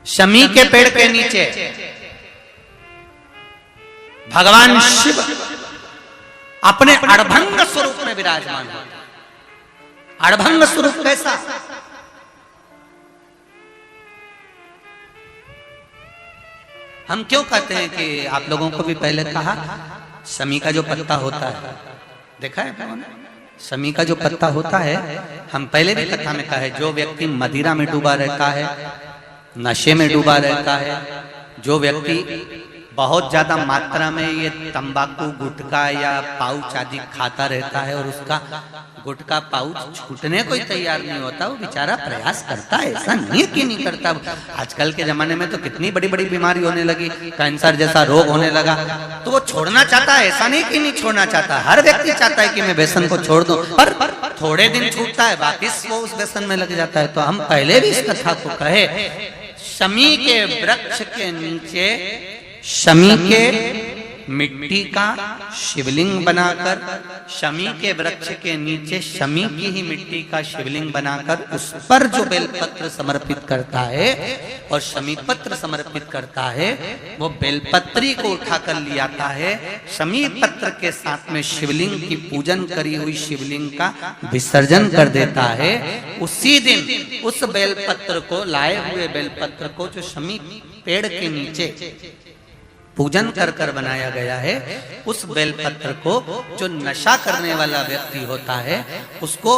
शमी के पेड़ के नीचे भगवान शिव अपने अड़भंग स्वरूप में विराजमान होते। अड़भंग स्वरूप कैसा? हम क्यों कहते हैं कि आप लोगों को भी पहले कहा, शमी का जो पत्ता होता है, देखा है शमी का जो पत्ता होता है, हम पहले भी कथा में कहा है, जो व्यक्ति मदिरा में डूबा रहता है, नशे में डूबा रहता है, जो व्यक्ति बहुत ज्यादा मात्रा में ये तंबाकू गुटखा या पाउच आदि खाता रहता है और उसका गुटखा पाउच छूटने को ही तैयार नहीं होता, वो बेचारा प्रयास करता है, ऐसा नहीं है कि नहीं करता। आजकल के जमाने में तो कितनी बड़ी बड़ी बीमारी होने लगी, कैंसर जैसा रोग होने लगा, तो वो छोड़ना चाहता है, ऐसा नहीं कि नहीं छोड़ना चाहता। हर व्यक्ति चाहता है कि मैं व्यसन को छोड़ दूं, पर थोड़े दिन छूटता है, वापिस वो उस व्यसन में लग जाता है। तो हम पहले भी इस कथा को कहे, शमी के वृक्ष के नीचे शमी के मिट्टी का शिवलिंग बनाकर, शमी के वृक्ष के नीचे शमी की ही मिट्टी का शिवलिंग बनाकर उस पर जो बेलपत्र समर्पित करता है और शमी पत्र समर्पित करता है, वो बेलपत्री को उठाकर ले आता है, शमी पत्र के साथ में शिवलिंग की पूजन करी हुई शिवलिंग का विसर्जन कर देता है। उसी दिन उस बेलपत्र को, लाए हुए बेलपत्र को जो शमी पेड़ के नीचे पूजन कर कर बनाया गया है, उस बेलपत्र को जो नशा करने वाला व्यक्ति होता है उसको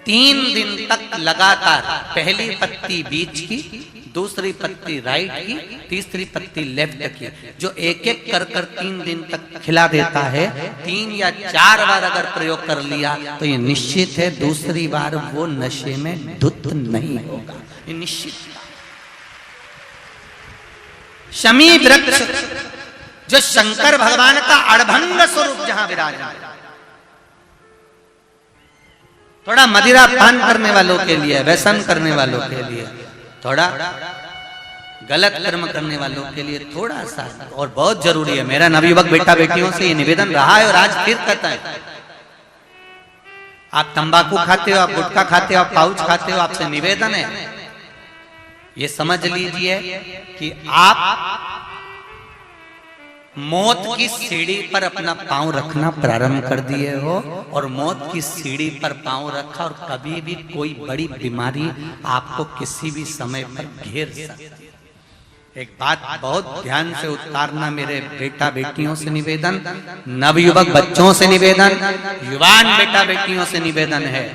3 दिन तक लगातार, पहली पत्ती बीच की, दूसरी पत्ती राइट की, तीसरी पत्ती लेफ्ट की, जो एक एक कर कर 3 दिन तक खिला देता है। 3 या 4 बार अगर प्रयोग कर लिया तो ये निश्चित है दूसरी बार वो नशे में धुत नहीं होगा, ये निश्चित। शमी वृक्ष जो शंकर भगवान का अड़भंग स्वरूप जहां विराजमान, थोड़ा मदिरा पान करने वालों के लिए, व्यसन करने वालों के लिए, थोड़ा गलत कर्म करने वालों के लिए थोड़ा सा और बहुत जरूरी है। मेरा नवयुवक बेटा बेटियों से ये निवेदन रहा है और आज फिर कहता है, आप तंबाकू खाते हो, आप गुटखा खाते हो, आप पाउच खाते हो, आपसे निवेदन है ये समझ लीजिए कि आप मौत की सीढ़ी पर अपना पांव रखना प्रारंभ कर दिए हो और मौत की सीढ़ी पर पांव रखा और कभी भी कोई बड़ी बीमारी आपको किसी भी समय पर घेर सकती है। एक बात बहुत ध्यान से उतारना, मेरे बेटा बेटियों से निवेदन, नवयुवक बच्चों से निवेदन, युवान बेटा बेटियों से निवेदन है,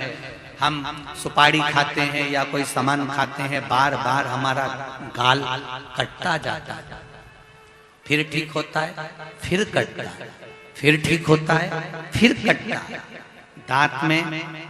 हम सुपारी खाते हैं या कोई सामान खाते हैं, बार बार हमारा गाल कटता जाता है, फिर ठीक होता है, फिर कटता है, फिर ठीक होता है, फिर कटता है। दांत में,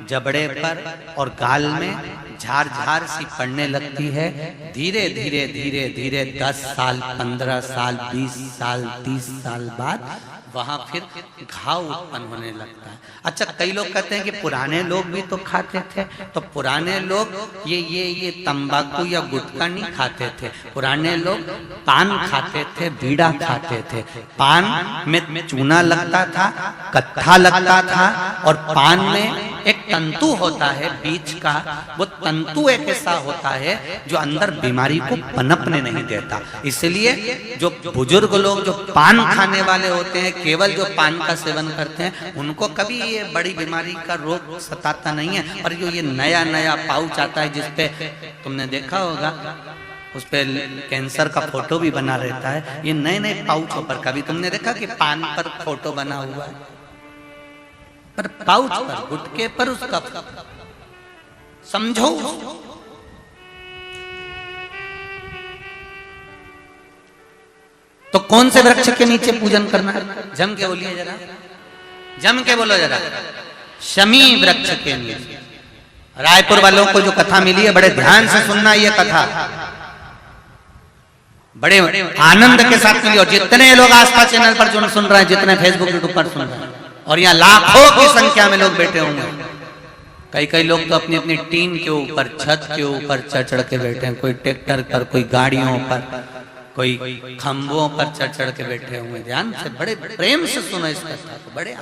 जबड़े पर और गाल में झार झार सी पड़ने लगती है। धीरे धीरे धीरे धीरे 10 साल, 15 साल, 20 साल, 30 साल बाद वहां फिर घाव उत्पन्न होने लगता है। अच्छा, कई लोग कहते हैं कि पुराने लोग भी तो खाते थे, तो पुराने लोग ये तंबाकू या गुटखा नहीं खाते थे, पुराने लोग पान खाते थे, बीड़ा खाते थे। पान में चूना लगता था, कत्था लगता था, और पान में एक तंतु होता है बीच का, वो तंतु एक ऐसा होता है जो अंदर बीमारी को पनपने नहीं देता। इसलिए जो बुजुर्ग लोग जो पान खाने वाले होते हैं, केवल जो पान का सेवन करते हैं, उनको कभी ये बड़ी बीमारी का रोग सताता नहीं है। और जो ये नया नया पाउच आता है जिसपे तुमने देखा होगा, उस पे कैंसर का फोटो भी बना रहता है, ये नए नए पाउचों पर कभी तुमने देखा कि पान पर फोटो बना हुआ है, पर पाउच पर, गुटके पर उसका समझो। तो कौन से वृक्ष के नीचे पूजन करना है? जम के बोलिए जरा, जम के बोलो जरा, शमी वृक्ष के नीचे। रायपुर वालों को जो कथा मिली है, बड़े ध्यान से सुनना ये कथा, बड़े आनंद के साथ मिली। और जितने लोग आस्था चैनल पर जो सुन रहे हैं, जितने फेसबुक यूट्यूब पर सुन रहे हैं, और यहाँ लाखों की संख्या में लोग बैठे होंगे, कई लोग तो अपनी अपनी टीन के ऊपर, छत के ऊपर चढ़ के बैठे हैं, कोई ट्रैक्टर पर, कोई गाड़ियों पर, कोई खंभों पर चढ़ के बैठे हुए। ध्यान से, बड़े प्रेम से सुनो इस कथा को, बड़े